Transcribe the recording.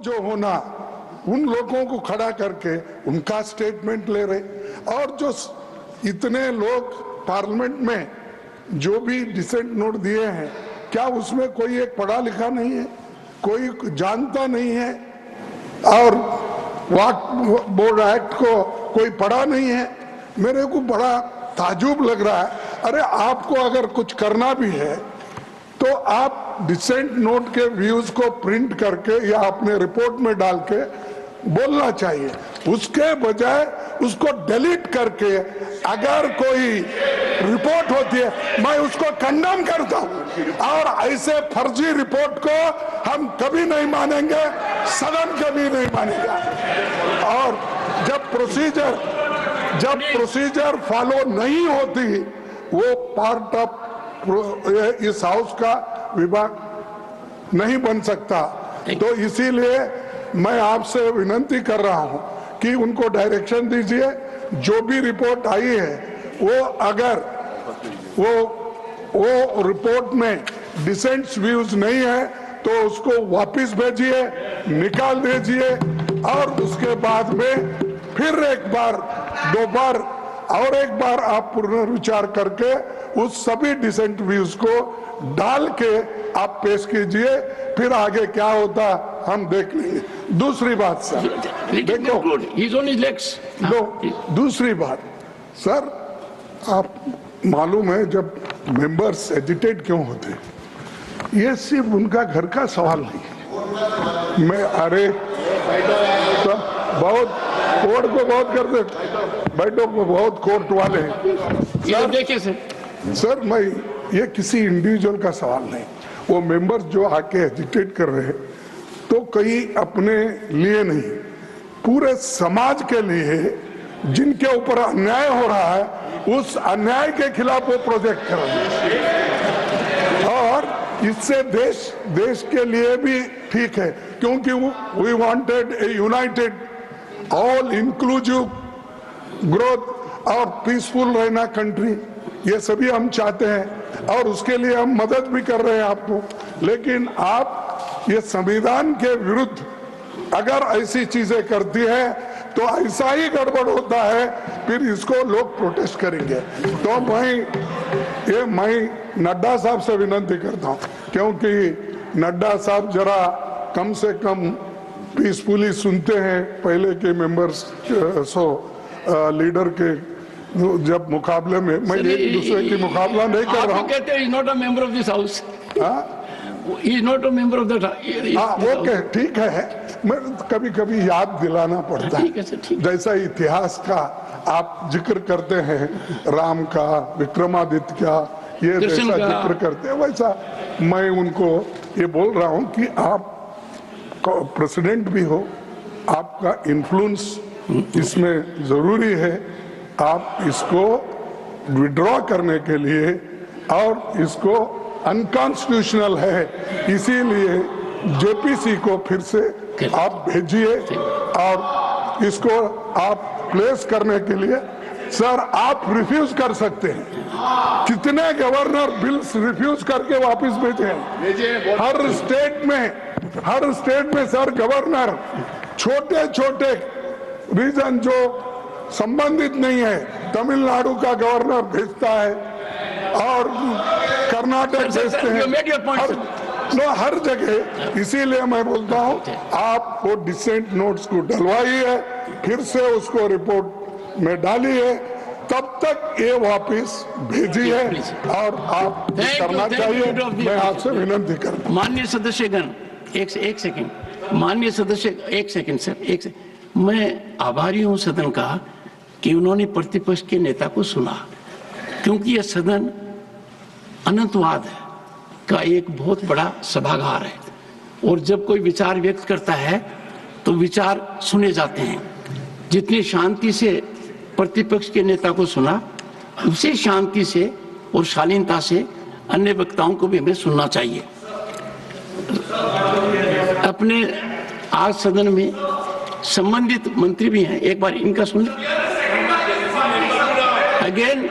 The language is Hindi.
जो होना, उन लोगों को खड़ा करके उनका स्टेटमेंट ले रहे। और जो इतने लोग पार्लियामेंट में जो भी डिसेंट नोट दिए हैं, क्या उसमें कोई एक पढ़ा लिखा नहीं है, कोई जानता नहीं है, और वक्फ बोर्ड एक्ट को कोई पढ़ा नहीं है? मेरे को बड़ा ताजुब लग रहा है। अरे आपको अगर कुछ करना भी है तो आप डिसेंट नोट के व्यूज को प्रिंट करके या अपने रिपोर्ट में डाल के बोलना चाहिए, उसके बजाय उसको डिलीट करके अगर कोई रिपोर्ट होती है मैं उसको कंडेम करता हूं। और ऐसे फर्जी रिपोर्ट को हम कभी नहीं मानेंगे, सदन कभी नहीं मानेगा। और जब प्रोसीजर फॉलो नहीं होती, वो पार्ट ऑफ इस हाउस का विभाग नहीं बन सकता। तो इसीलिए मैं आपसे विनती कर रहा हूं कि उनको डायरेक्शन दीजिए, जो भी रिपोर्ट आई है वो अगर वो रिपोर्ट में डिसेंट व्यूज नहीं है तो उसको वापस भेजिए, निकाल दीजिए, और उसके बाद में फिर एक बार, दो बार और एक बार आप पुनर्विचार करके उस सभी डिसेंट व्यूज को डाल के आप पेश कीजिए, फिर आगे क्या होता हम देख लेंगे। दूसरी बात सर, देखो, दूसरी बात सर, आप मालूम है जब मेंबर्स एजिटेट क्यों होते हैं, ये सिर्फ उनका घर का सवाल नहीं। मैं अरे तो बहुत कोर्ट को बहुत करते, बैठो को बहुत कोर्ट वाले हैं। देखिए सर, मैं ये किसी इंडिविजुअल का सवाल नहीं, वो मेंबर्स जो आके एजिटेट कर रहे हैं तो कई अपने लिए नहीं, पूरे समाज के लिए जिनके ऊपर अन्याय हो रहा है, उस अन्याय के खिलाफ वो प्रोजेक्ट कर रहे हैं। और इससे देश के लिए भी ठीक है, क्योंकि we wanted a united all inclusive growth और पीसफुल रहना कंट्री, ये सभी हम चाहते हैं और उसके लिए हम मदद भी कर रहे हैं आपको। लेकिन आप ये संविधान के विरुद्ध अगर ऐसी चीजें करती है तो ऐसा ही गड़बड़ होता है, फिर इसको लोग प्रोटेस्ट करेंगे। तो मैं नड्डा साहब से विनती करता हूं, क्योंकि नड्डा साहब जरा कम से कम पीसफुली सुनते हैं पहले के मेंबर्स लीडर के जब मुकाबले में। मैं एक दूसरे की मुकाबला नहीं कर रहा हूँ। कहते हैं not a member of this house, is not a member of that. Okay, ठीक है, मैं कभी कभी याद दिलाना पड़ता है, जैसा इतिहास का आप जिक्र करते हैं, राम का, विक्रमादित्य का, ये जैसा जिक्र करते हैं, वैसा मैं उनको ये बोल रहा हूँ कि आप प्रेसिडेंट भी हो, आपका इन्फ्लुएंस इसमें जरूरी है। आप इसको विड्रॉ करने के लिए, और इसको अनकॉन्स्टिट्यूशनल है, इसीलिए जेपीसी को फिर से आप भेजिए और इसको आप प्लेस करने के लिए। सर, आप रिफ्यूज कर सकते हैं, कितने गवर्नर बिल्स रिफ्यूज करके वापस भेजे हैं। हर स्टेट में सर गवर्नर छोटे छोटे रीजन जो संबंधित नहीं है, तमिलनाडु का गवर्नर भेजता है और कर्नाटक भेजते हैं, हर जगह। इसीलिए मैं बोलता हूं आप वो डिसेंट नोट्स को डलवाइए, फिर से उसको रिपोर्ट में डालिए, तब तक ये वापस भेजिए और आप करना चाहिए। मैं आपसे विनती करता हूं। माननीय सदस्यगण, एक सेकंड, माननीय सदस्य, एक सेकंड सर, एक सेकंड। मैं आभारी हूं सदन का कि उन्होंने प्रतिपक्ष के नेता को सुना, क्योंकि यह सदन अनंतवाद का एक बहुत बड़ा सभागार है, और जब कोई विचार व्यक्त करता है तो विचार सुने जाते हैं। जितनी शांति से प्रतिपक्ष के नेता को सुना, उसी शांति से और शालीनता से अन्य वक्ताओं को भी हमें सुनना चाहिए। अपने आज सदन में संबंधित मंत्री भी हैं, एक बार इनका सुन। अगेन